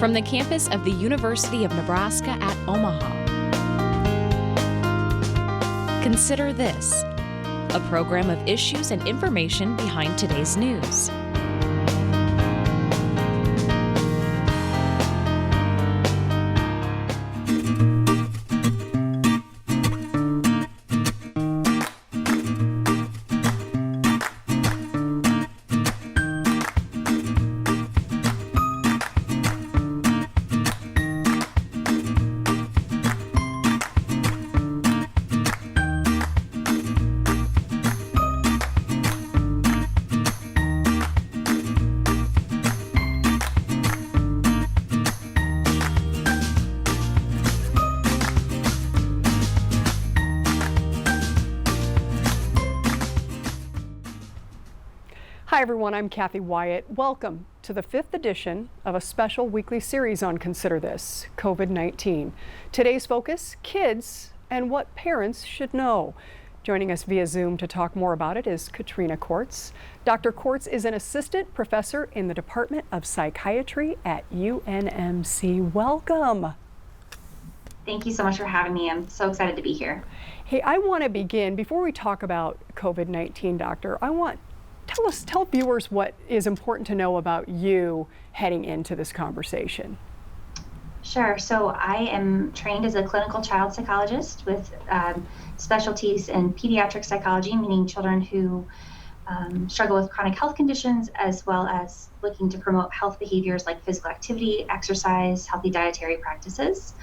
from the campus of the University of Nebraska at Omaha. Consider This, a program of issues and information behind today's news. Hi everyone, I'm Kathy Wyatt. Welcome to the 5th edition of a special weekly series on Consider This, COVID-19. Today's focus, kids and what parents should know. Joining us via Zoom to talk more about it is Katrina Kortz. Dr. Kortz is an assistant professor in the Department of Psychiatry at UNMC. Welcome. Thank you so much for having me. I'm so excited to be here. Hey, I want to begin, before we talk about COVID-19, Doctor, tell viewers what is important to know about you heading into this conversation. Sure. So I am trained as a clinical child psychologist with specialties in pediatric psychology, meaning children who struggle with chronic health conditions, as well as looking to promote health behaviors like physical activity, exercise, healthy dietary practices.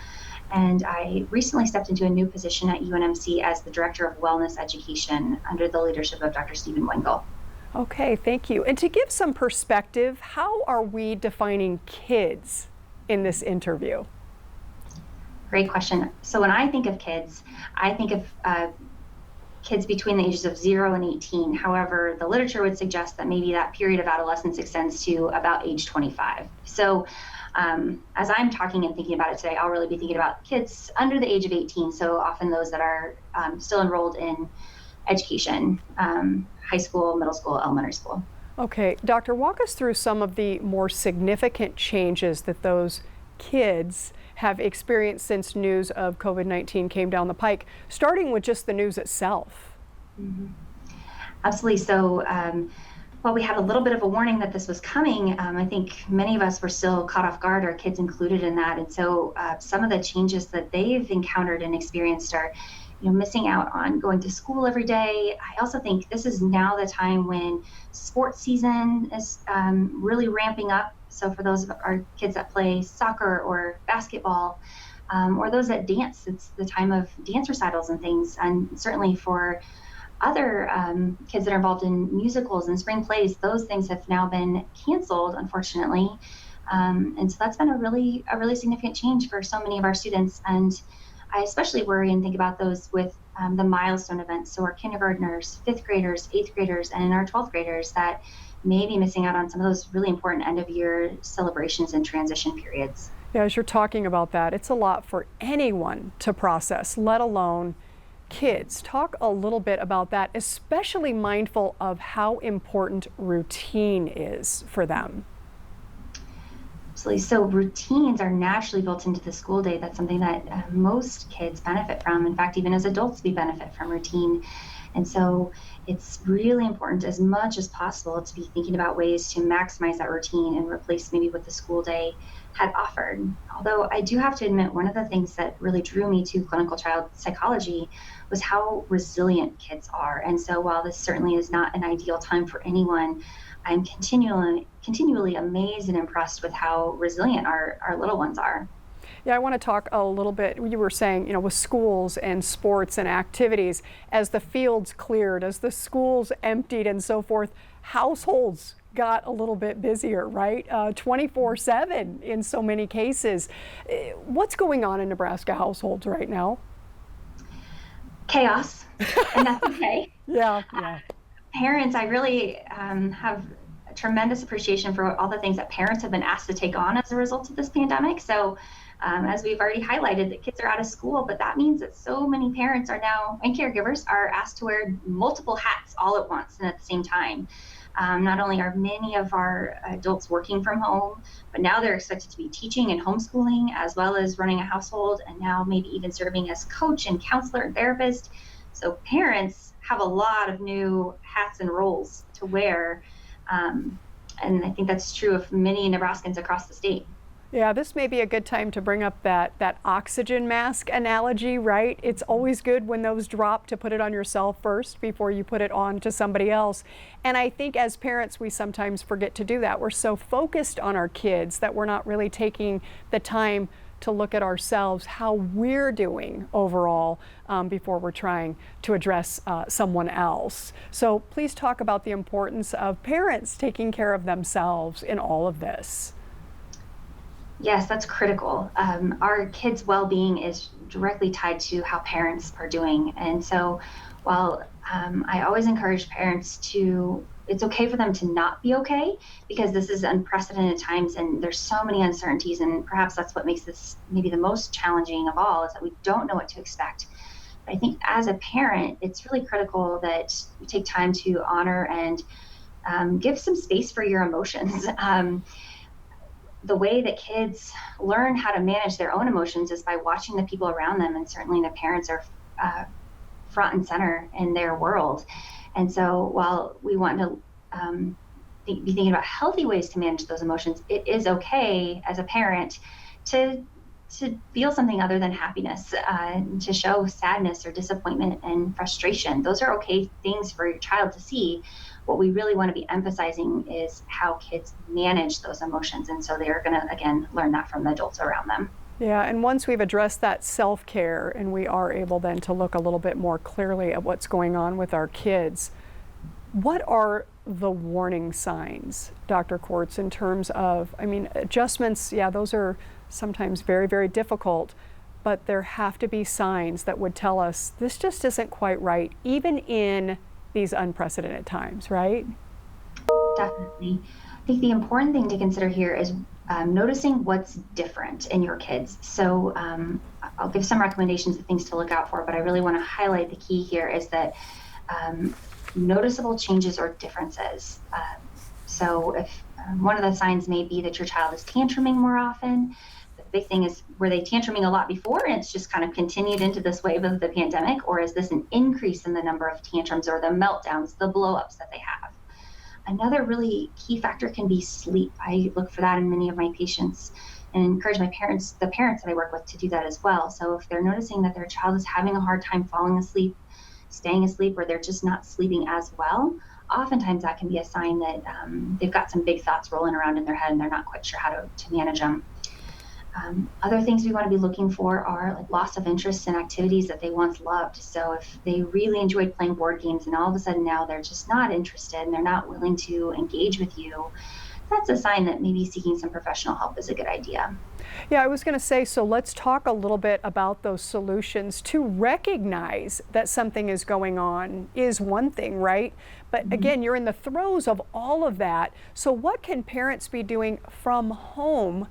And I recently stepped into a new position at UNMC as the Director of Wellness Education under the leadership of Dr. Stephen Wengel. Okay, thank you. And to give some perspective, how are we defining kids in this interview? Great question. So when I think of kids, I think of kids between the ages of 0 and 18. However, the literature would suggest that maybe that period of adolescence extends to about age 25. So as I'm talking and thinking about it today, I'll really be thinking about kids under the age of 18. So often those that are still enrolled in education, high school, middle school, elementary school. Okay, Doctor, walk us through some of the more significant changes that those kids have experienced since news of COVID-19 came down the pike, starting with just the news itself. Mm-hmm. Absolutely. So while we had a little bit of a warning that this was coming, I think many of us were still caught off guard, our kids included in that. And so some of the changes that they've encountered and experienced are missing out on going to school every day. I also think this is now the time when sports season is really ramping up. So for those of our kids that play soccer or basketball, or those that dance, it's the time of dance recitals and things. And certainly for other kids that are involved in musicals and spring plays, those things have now been canceled, unfortunately. And so that's been a really significant change for so many of our students. And I especially worry and think about those with the milestone events. So our kindergartners, 5th graders, 8th graders, and our 12th graders that may be missing out on some of those really important end of year celebrations and transition periods. Yeah, as you're talking about that, it's a lot for anyone to process, let alone kids. Talk a little bit about that, especially mindful of how important routine is for them. So routines are naturally built into the school day. That's something that most kids benefit from. In fact, even as adults, we benefit from routine. And so it's really important as much as possible to be thinking about ways to maximize that routine and replace maybe what the school day had offered. Although I do have to admit, one of the things that really drew me to clinical child psychology was how resilient kids are. And so while this certainly is not an ideal time for anyone, I'm continually amazed and impressed with how resilient our little ones are. Yeah, I want to talk a little bit, you were saying, with schools and sports and activities, as the fields cleared, as the schools emptied and so forth, households got a little bit busier, right? 24/7 in so many cases. What's going on in Nebraska households right now? Chaos, and that's okay. Yeah. Parents, I really have a tremendous appreciation for all the things that parents have been asked to take on as a result of this pandemic. So as we've already highlighted, that kids are out of school, but that means that so many parents are now, and caregivers are asked to wear multiple hats all at once and at the same time. Not only are many of our adults working from home, but now they're expected to be teaching and homeschooling, as well as running a household, and now maybe even serving as coach and counselor and therapist. So parents have a lot of new hats and roles to wear. And I think that's true of many Nebraskans across the state. Yeah, this may be a good time to bring up that oxygen mask analogy, right? It's always good when those drop to put it on yourself first before you put it on to somebody else. And I think as parents, we sometimes forget to do that. We're so focused on our kids that we're not really taking the time to look at ourselves, how we're doing overall before we're trying to address someone else. So please talk about the importance of parents taking care of themselves in all of this. Yes, that's critical. Our kids' well-being is directly tied to how parents are doing. And so while I always encourage parents it's okay for them to not be okay, because this is unprecedented times and there's so many uncertainties, and perhaps that's what makes this maybe the most challenging of all, is that we don't know what to expect. But I think as a parent, it's really critical that you take time to honor and give some space for your emotions. The way that kids learn how to manage their own emotions is by watching the people around them, and certainly the parents are front and center in their world. And so while we want to be thinking about healthy ways to manage those emotions, it is okay as a parent to feel something other than happiness, to show sadness or disappointment and frustration. Those are okay things for your child to see. What we really want to be emphasizing is how kids manage those emotions. And so they're going to, again, learn that from the adults around them. Yeah, and once we've addressed that self-care and we are able then to look a little bit more clearly at what's going on with our kids, what are the warning signs, Dr. Quartz, in terms of, adjustments, yeah, those are sometimes very, very difficult, but there have to be signs that would tell us this just isn't quite right, even in these unprecedented times, right? Definitely. I think the important thing to consider here is noticing what's different in your kids. So I'll give some recommendations of things to look out for, but I really want to highlight the key here is that noticeable changes or differences. So if one of the signs may be that your child is tantruming more often. The big thing is, were they tantruming a lot before and it's just kind of continued into this wave of the pandemic, or is this an increase in the number of tantrums or the meltdowns, the blow-ups that they have? Another really key factor can be sleep. I look for that in many of my patients and encourage the parents that I work with, to do that as well. So if they're noticing that their child is having a hard time falling asleep, staying asleep, or they're just not sleeping as well, oftentimes that can be a sign that they've got some big thoughts rolling around in their head and they're not quite sure how to manage them. Other things we want to be looking for are like loss of interest in activities that they once loved. So if they really enjoyed playing board games and all of a sudden now they're just not interested and they're not willing to engage with you, that's a sign that maybe seeking some professional help is a good idea. Yeah, I was going to say, so let's talk a little bit about those solutions. To recognize that something is going on is one thing, right? But again, you're in the throes of all of that. So what can parents be doing from home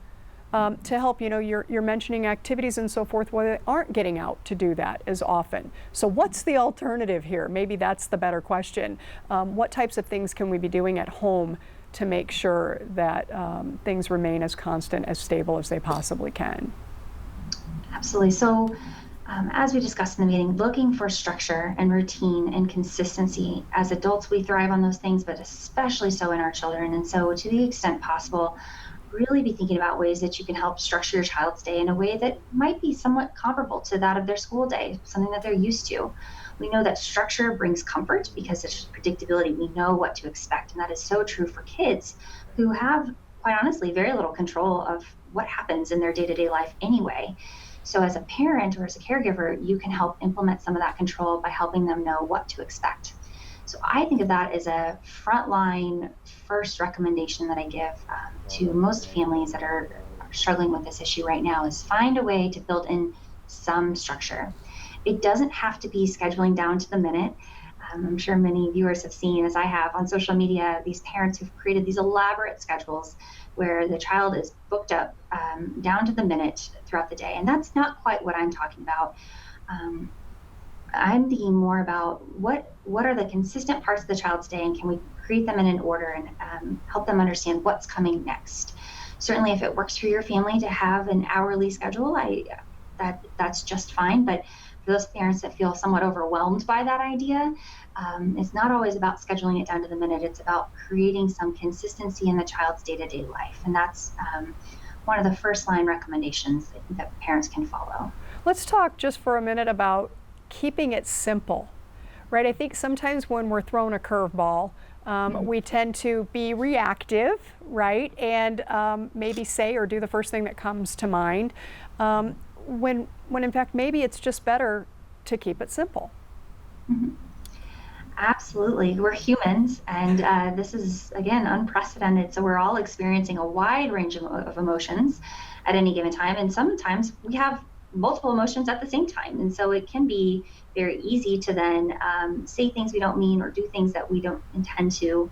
to help? You're mentioning activities and so forth where they aren't getting out to do that as often. So what's the alternative here? Maybe that's the better question. What types of things can we be doing at home to make sure that things remain as constant, as stable as they possibly can? Absolutely. So as we discussed in the meeting, looking for structure and routine and consistency. As adults, we thrive on those things, but especially so in our children. And so to the extent possible, really be thinking about ways that you can help structure your child's day in a way that might be somewhat comparable to that of their school day, something that they're used to. We know that structure brings comfort because it's predictability. We know what to expect. And that is so true for kids who have, quite honestly, very little control of what happens in their day-to-day life anyway. So as a parent or as a caregiver, you can help implement some of that control by helping them know what to expect. So I think of that as a frontline first recommendation that I give to most families that are struggling with this issue right now, is find a way to build in some structure. It doesn't have to be scheduling down to the minute. I'm sure many viewers have seen, as I have on social media, these parents who've created these elaborate schedules where the child is booked up down to the minute throughout the day. And that's not quite what I'm talking about. I'm thinking more about what are the consistent parts of the child's day, and can we create them in an order and help them understand what's coming next. Certainly, if it works for your family to have an hourly schedule, that's just fine. But for those parents that feel somewhat overwhelmed by that idea, it's not always about scheduling it down to the minute. It's about creating some consistency in the child's day-to-day life, and that's one of the first line recommendations that parents can follow. Let's talk just for a minute about keeping it simple, right? I think sometimes when we're thrown a curveball, we tend to be reactive, right? And maybe say or do the first thing that comes to mind, when in fact maybe it's just better to keep it simple. Mm-hmm. Absolutely. We're humans, and this is, again, unprecedented. So we're all experiencing a wide range of emotions at any given time. And sometimes we have multiple emotions at the same time. And so it can be very easy to then say things we don't mean or do things that we don't intend to.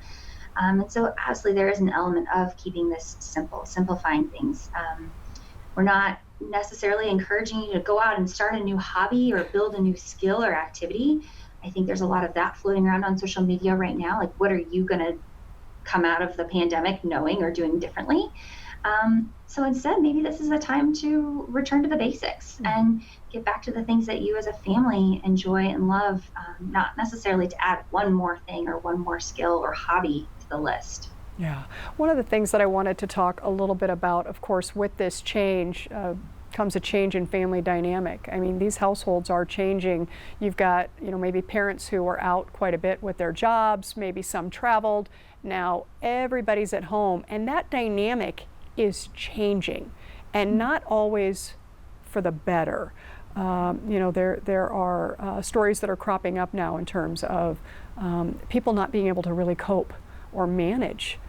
And so absolutely there is an element of keeping this simple, simplifying things. We're not necessarily encouraging you to go out and start a new hobby or build a new skill or activity. I think there's a lot of that floating around on social media right now. Like, what are you going to come out of the pandemic knowing or doing differently? So instead, maybe this is a time to return to the basics and get back to the things that you as a family enjoy and love, not necessarily to add one more thing or one more skill or hobby to the list. Yeah. One of the things that I wanted to talk a little bit about, of course, with this change, comes a change in family dynamic. I mean, these households are changing. You've got, maybe parents who are out quite a bit with their jobs, maybe some traveled. Now everybody's at home, and that dynamic is changing, and not always for the better. There are stories that are cropping up now in terms of people not being able to really cope or manage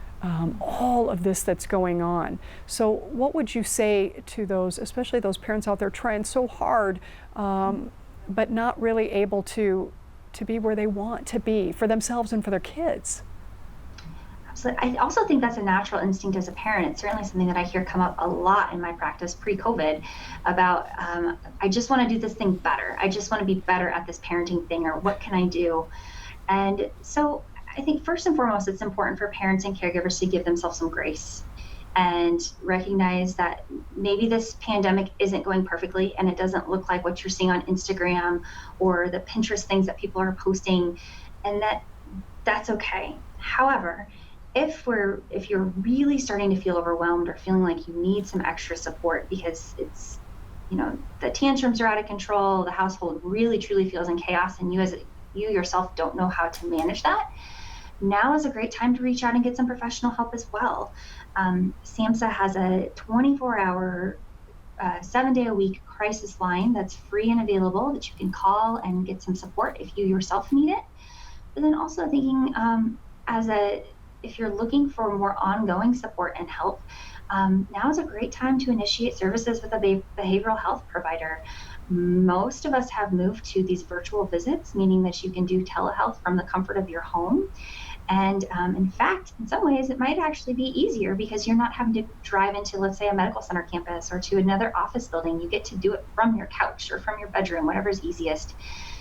all of this that's going on. So what would you say to those, especially those parents out there trying so hard, but not really able to be where they want to be for themselves and for their kids? I also think that's a natural instinct as a parent. It's certainly something that I hear come up a lot in my practice pre-COVID about, I just want to do this thing better. I just want to be better at this parenting thing, or what can I do? And so I think first and foremost, it's important for parents and caregivers to give themselves some grace and recognize that maybe this pandemic isn't going perfectly and it doesn't look like what you're seeing on Instagram or the Pinterest things that people are posting, and that's okay. However, if you're really starting to feel overwhelmed or feeling like you need some extra support because it's, the tantrums are out of control, the household really truly feels in chaos, and you yourself don't know how to manage that, now is a great time to reach out and get some professional help as well. SAMHSA has a 24-hour, 7-day-a-week crisis line that's free and available that you can call and get some support if you yourself need it. But then also thinking if you're looking for more ongoing support and help, now is a great time to initiate services with a behavioral health provider. Most of us have moved to these virtual visits, meaning that you can do telehealth from the comfort of your home. And in fact, in some ways, it might actually be easier because you're not having to drive into, let's say, a medical center campus or to another office building. You get to do it from your couch or from your bedroom, whatever's easiest.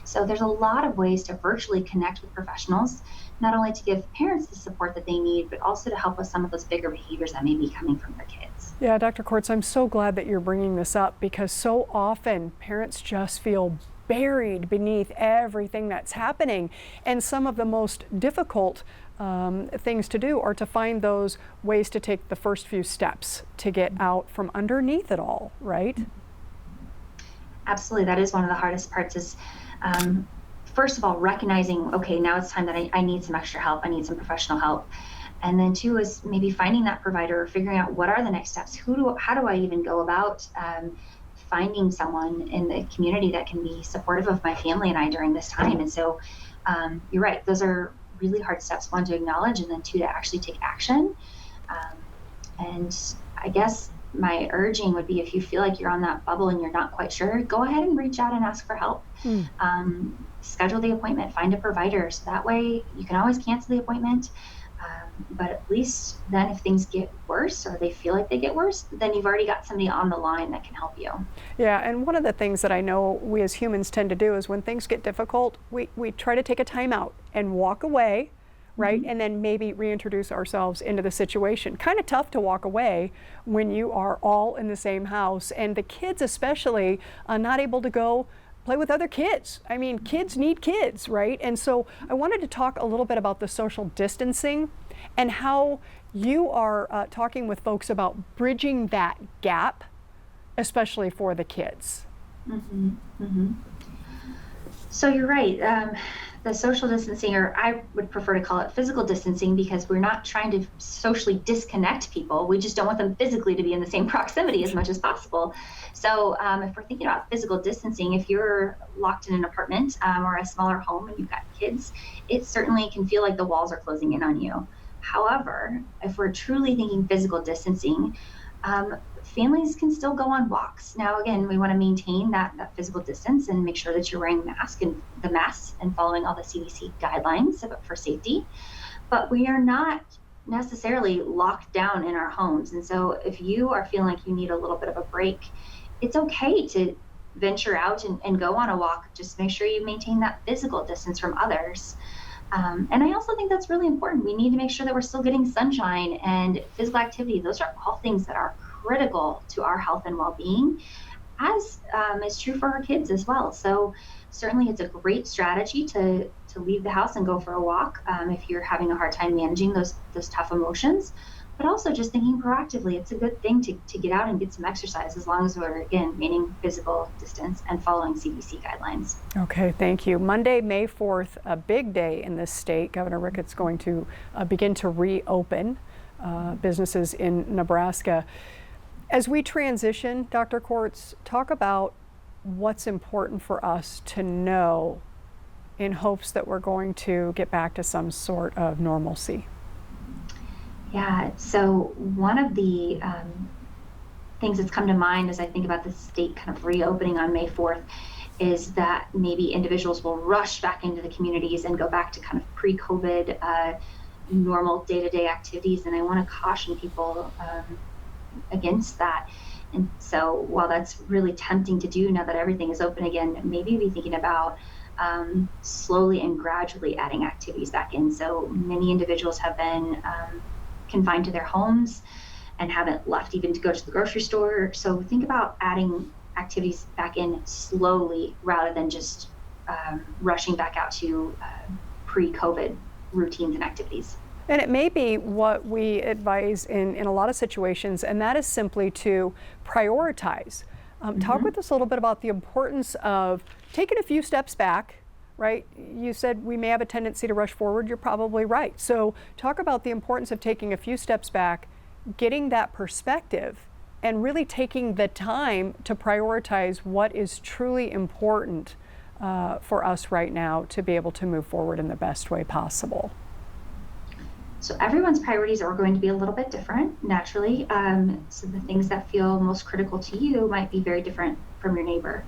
So there's a lot of ways to virtually connect with professionals, not only to give parents the support that they need, but also to help with some of those bigger behaviors that may be coming from their kids. Yeah, Dr. Kortz, I'm so glad that you're bringing this up, because so often parents just feel buried beneath everything that's happening. And some of the most difficult things to do are to find those ways to take the first few steps to get out from underneath it all, right? Absolutely. That is one of the hardest parts is, first of all, recognizing, okay, now it's time that I need some extra help. I need some professional help. And then two is maybe finding that provider or figuring out what are the next steps. How do I even go about finding someone in the community that can be supportive of my family and I during this time? And so you're right. Those are really hard steps, one, to acknowledge, and then two, to actually take action. And I guess my urging would be, if you feel like you're on that bubble and you're not quite sure, go ahead and reach out and ask for help. Schedule the appointment, find a provider. So that way you can always cancel the appointment. But at least then if things get worse or they feel like they get worse, then you've already got somebody on the line that can help you. Yeah, and one of the things that I know we as humans tend to do is when things get difficult, we try to take a time out and walk away, right? And then maybe reintroduce ourselves into the situation. Kind of tough to walk away when you are all in the same house, and the kids especially not able to go play with other kids. I mean, kids need kids, right? And so I wanted to talk a little bit about the social distancing and how you are talking with folks about bridging that gap, especially for the kids. So you're right. The social distancing, or I would prefer to call it physical distancing, because we're not trying to socially disconnect people. We just don't want them physically to be in the same proximity as much as possible. So if we're thinking about physical distancing, if you're locked in an apartment or a smaller home and you've got kids, it certainly can feel like the walls are closing in on you. However, if we're truly thinking physical distancing, families can still go on walks. Now, again, we want to maintain that physical distance and make sure that you're wearing the masks and following all the CDC guidelines for safety. But we are not necessarily locked down in our homes. And so if you are feeling like you need a little bit of a break, it's okay to venture out and go on a walk. Just make sure you maintain that physical distance from others. And I also think that's really important. We need to make sure that we're still getting sunshine and physical activity. Those are all things that are critical to our health and well-being, as is true for our kids as well. So certainly it's a great strategy to leave the house and go for a walk if you're having a hard time managing those tough emotions. But also just thinking proactively, it's a good thing to get out and get some exercise, as long as we're, again, maintaining physical distance and following CDC guidelines. Okay, thank you. Monday, May 4th, a big day in this state. Governor Ricketts going to begin to reopen businesses in Nebraska. As we transition, Dr. Kortz, talk about what's important for us to know in hopes that we're going to get back to some sort of normalcy. Yeah, so one of the things that's come to mind as I think about the state kind of reopening on May 4th is that maybe individuals will rush back into the communities and go back to kind of pre-COVID normal day-to-day activities. And I want to caution people against that. And so while that's really tempting to do now that everything is open again, maybe be thinking about slowly and gradually adding activities back in. So many individuals have been confined to their homes and haven't left even to go to the grocery store. So think about adding activities back in slowly rather than just rushing back out to pre-COVID routines and activities. And it may be what we advise in a lot of situations, and that is simply to prioritize. Talk with us a little bit about the importance of taking a few steps back, right? You said we may have a tendency to rush forward. You're probably right. So talk about the importance of taking a few steps back, getting that perspective, and really taking the time to prioritize what is truly important for us right now to be able to move forward in the best way possible. So everyone's priorities are going to be a little bit different, naturally. So the things that feel most critical to you might be very different from your neighbor.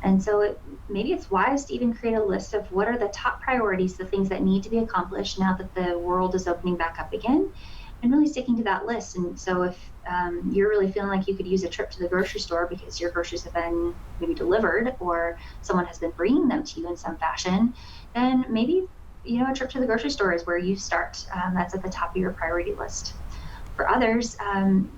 And so maybe it's wise to even create a list of what are the top priorities, the things that need to be accomplished now that the world is opening back up again, and really sticking to that list. And so if you're really feeling like you could use a trip to the grocery store because your groceries have been maybe delivered or someone has been bringing them to you in some fashion, then maybe a trip to the grocery store is where you start. That's at the top of your priority list. For others,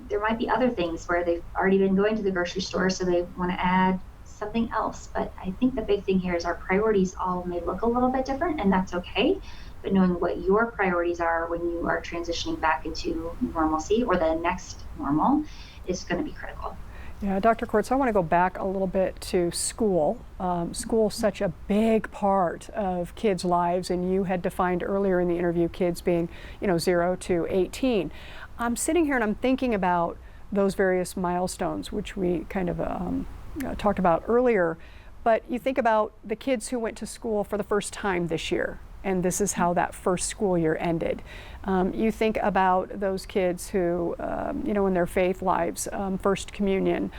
there might be other things where they've already been going to the grocery store, so they want to add something else. But I think the big thing here is our priorities all may look a little bit different, and that's okay. But knowing what your priorities are when you are transitioning back into normalcy or the next normal is going to be critical. Yeah, Dr. Kortz, I want to go back a little bit to school. School's such a big part of kids' lives, and you had defined earlier in the interview kids being, 0 to 18. I'm sitting here and I'm thinking about those various milestones, which we kind of talked about earlier. But you think about the kids who went to school for the first time this year, and this is how that first school year ended. You think about those kids who, in their faith lives, first communion,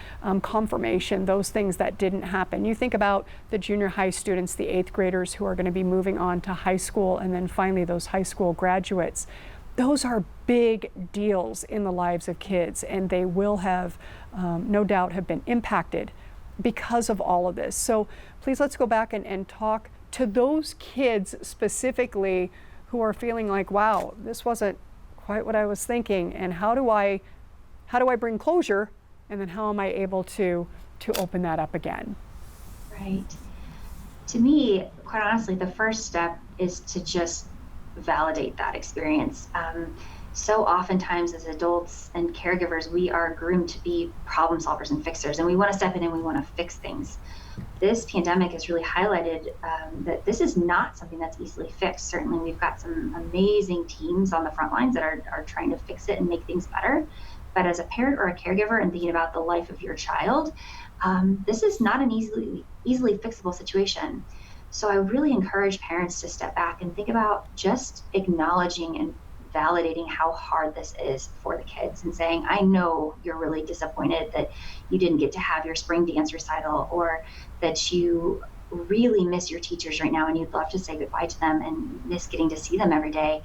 confirmation, those things that didn't happen. You think about the junior high students, the 8th graders who are going to be moving on to high school, and then finally those high school graduates. those are big deals in the lives of kids, and they will have, no doubt, have been impacted because of all of this. So please let's go back and talk to those kids specifically who are feeling like, wow, this wasn't quite what I was thinking, and how do I bring closure, and then how am I able to open that up again? Right. To me, quite honestly, the first step is to just validate that experience. So oftentimes as adults and caregivers, we are groomed to be problem solvers and fixers, and we want to step in and we want to fix things. This pandemic has really highlighted that this is not something that's easily fixed. Certainly, we've got some amazing teams on the front lines that are trying to fix it and make things better. But as a parent or a caregiver and thinking about the life of your child, this is not an easily fixable situation. So I really encourage parents to step back and think about just acknowledging and validating how hard this is for the kids, and saying, I know you're really disappointed that you didn't get to have your spring dance recital, or that you really miss your teachers right now and you'd love to say goodbye to them and miss getting to see them every day.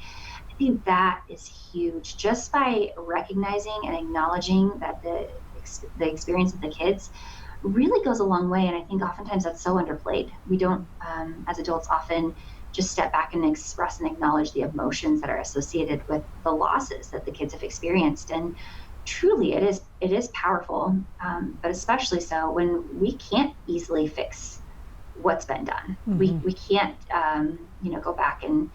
I think that is huge. Just by recognizing and acknowledging that the experience of the kids really goes a long way. And I think oftentimes that's so underplayed. We don't, as adults, often just step back and express and acknowledge the emotions that are associated with the losses that the kids have experienced. And truly, it is powerful, but especially so when we can't easily fix what's been done. Mm-hmm. We can't, go back and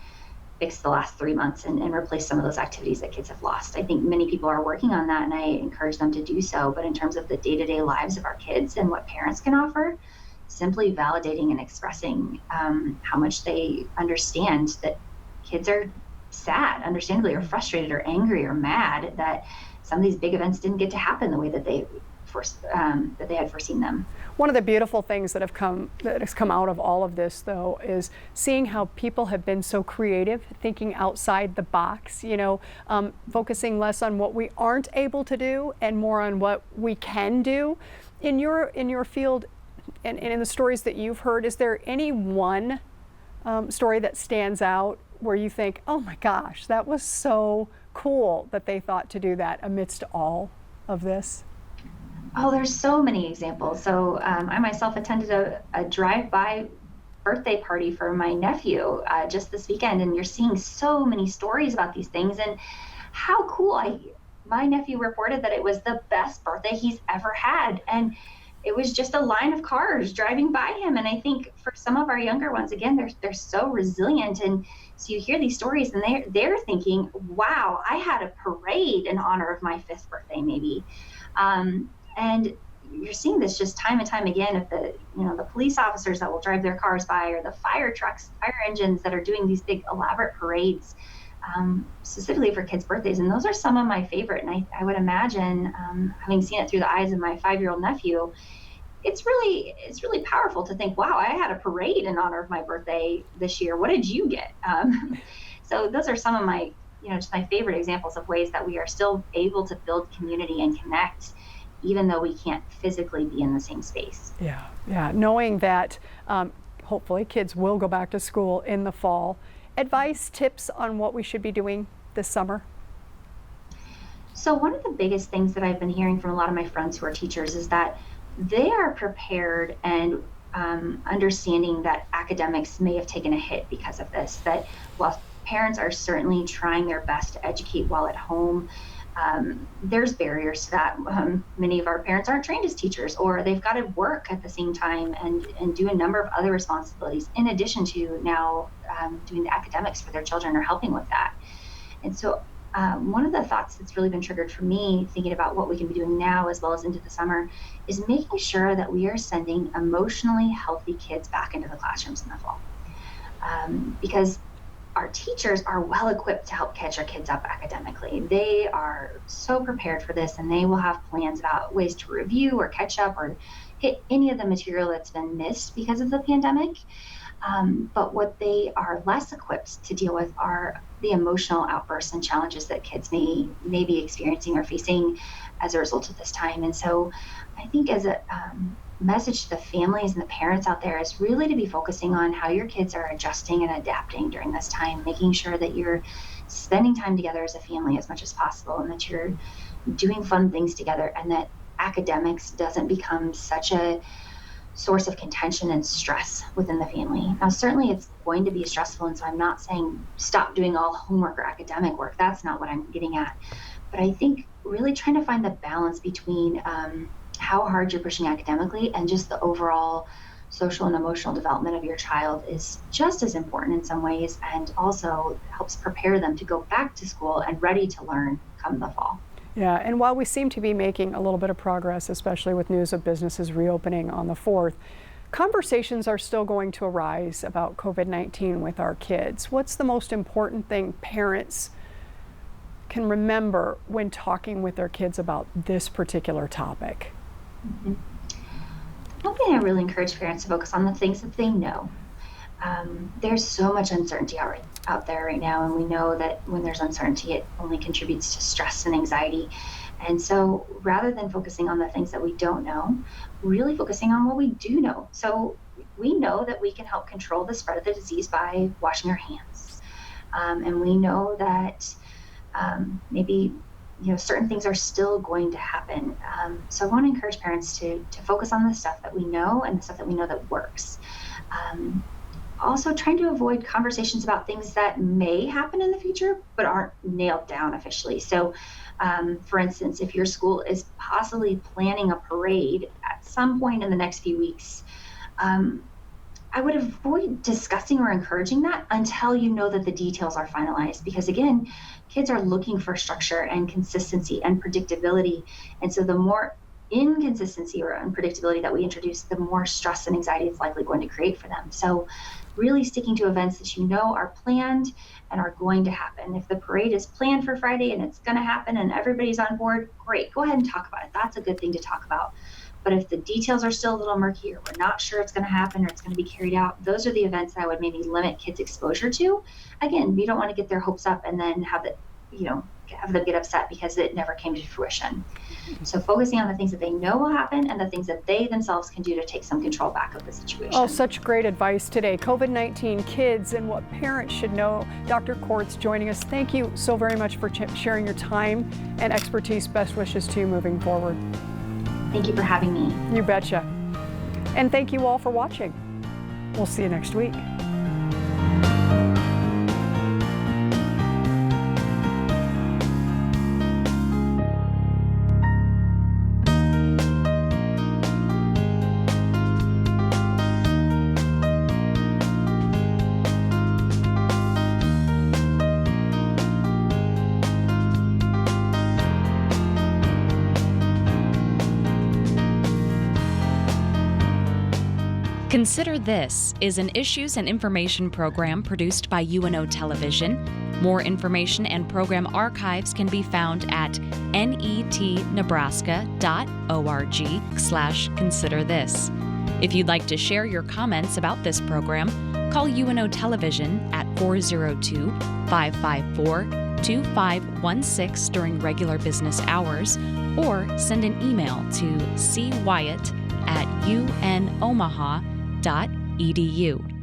fix the last 3 months and replace some of those activities that kids have lost. I think many people are working on that, and I encourage them to do so. But in terms of the day-to-day lives of our kids and what parents can offer, simply validating and expressing how much they understand that kids are sad, understandably, or frustrated or angry or mad that some of these big events didn't get to happen the way that they had foreseen them. One of the beautiful things that has come out of all of this, though, is seeing how people have been so creative, thinking outside the box, focusing less on what we aren't able to do and more on what we can do. In your field and in the stories that you've heard, is there any one story that stands out where you think, oh my gosh, that was so cool that they thought to do that amidst all of this? Oh, there's so many examples. So I myself attended a drive-by birthday party for my nephew just this weekend, and you're seeing so many stories about these things and how cool. My nephew reported that it was the best birthday he's ever had, and it was just a line of cars driving by him. And I think for some of our younger ones, again, they're so resilient, and so you hear these stories and they're thinking, wow, I had a parade in honor of my 5th birthday maybe. And you're seeing this just time and time again of the police officers that will drive their cars by, or the fire trucks, fire engines that are doing these big elaborate parades, specifically for kids' birthdays. And those are some of my favorite. And I would imagine, having seen it through the eyes of my 5-year-old nephew, it's really powerful to think, wow, I had a parade in honor of my birthday this year. What did you get? So those are some of my, just my favorite examples of ways that we are still able to build community and connect, even though we can't physically be in the same space. Yeah. Knowing that hopefully kids will go back to school in the fall. Advice, tips on what we should be doing this summer? So one of the biggest things that I've been hearing from a lot of my friends who are teachers is that they are prepared and understanding that academics may have taken a hit because of this, that while parents are certainly trying their best to educate while at home, there's barriers to that. Many of our parents aren't trained as teachers, or they've got to work at the same time and do a number of other responsibilities in addition to now doing the academics for their children or helping with that. And so one of the thoughts that's really been triggered for me, thinking about what we can be doing now as well as into the summer, is making sure that we are sending emotionally healthy kids back into the classrooms in the fall. Because our teachers are well equipped to help catch our kids up academically. They are so prepared for this, and they will have plans about ways to review or catch up or hit any of the material that's been missed because of the pandemic. But what they are less equipped to deal with are the emotional outbursts and challenges that kids may be experiencing or facing as a result of this time. And so I think as a message to the families and the parents out there is really to be focusing on how your kids are adjusting and adapting during this time, making sure that you're spending time together as a family as much as possible, and that you're doing fun things together, and that academics doesn't become such a source of contention and stress within the family. Now, certainly it's going to be stressful, and so I'm not saying stop doing all homework or academic work. That's not what I'm getting at. But I think really trying to find the balance between how hard you're pushing academically and just the overall social and emotional development of your child is just as important in some ways, and also helps prepare them to go back to school and ready to learn come the fall. Yeah, and while we seem to be making a little bit of progress, especially with news of businesses reopening on the 4th, conversations are still going to arise about COVID-19 with our kids. What's the most important thing parents can remember when talking with their kids about this particular topic? Mm-hmm. One thing I really encourage parents to focus on the things that they know. There's so much uncertainty out there right now, and we know that when there's uncertainty, it only contributes to stress and anxiety. And so rather than focusing on the things that we don't know, really focusing on what we do know. So we know that we can help control the spread of the disease by washing our hands. And we know that maybe certain things are still going to happen. So I want to encourage parents to focus on the stuff that we know and the stuff that we know that works. Also trying to avoid conversations about things that may happen in the future but aren't nailed down officially. So for instance, if your school is possibly planning a parade at some point in the next few weeks, I would avoid discussing or encouraging that until you know that the details are finalized, because again, kids are looking for structure and consistency and predictability. And so the more inconsistency or unpredictability that we introduce, the more stress and anxiety it's likely going to create for them. So really sticking to events that you know are planned and are going to happen. If the parade is planned for Friday and it's going to happen and everybody's on board, great, go ahead and talk about it. That's a good thing to talk about. But if the details are still a little murky, or we're not sure it's going to happen or it's going to be carried out, those are the events that I would maybe limit kids' exposure to. Again, we don't want to get their hopes up and then have them get upset because it never came to fruition. So focusing on the things that they know will happen and the things that they themselves can do to take some control back of the situation. Oh, such great advice today. COVID-19, kids, and what parents should know. Dr. Kortz joining us. Thank you so very much for sharing your time and expertise. Best wishes to you moving forward. Thank you for having me. You betcha. And thank you all for watching. We'll see you next week. Consider This is an issues and information program produced by UNO Television. More information and program archives can be found at netnebraska.org/considerthis. If you'd like to share your comments about this program, call UNO Television at 402-554-2516 during regular business hours, or send an email to cwyatt@unomaha.edu.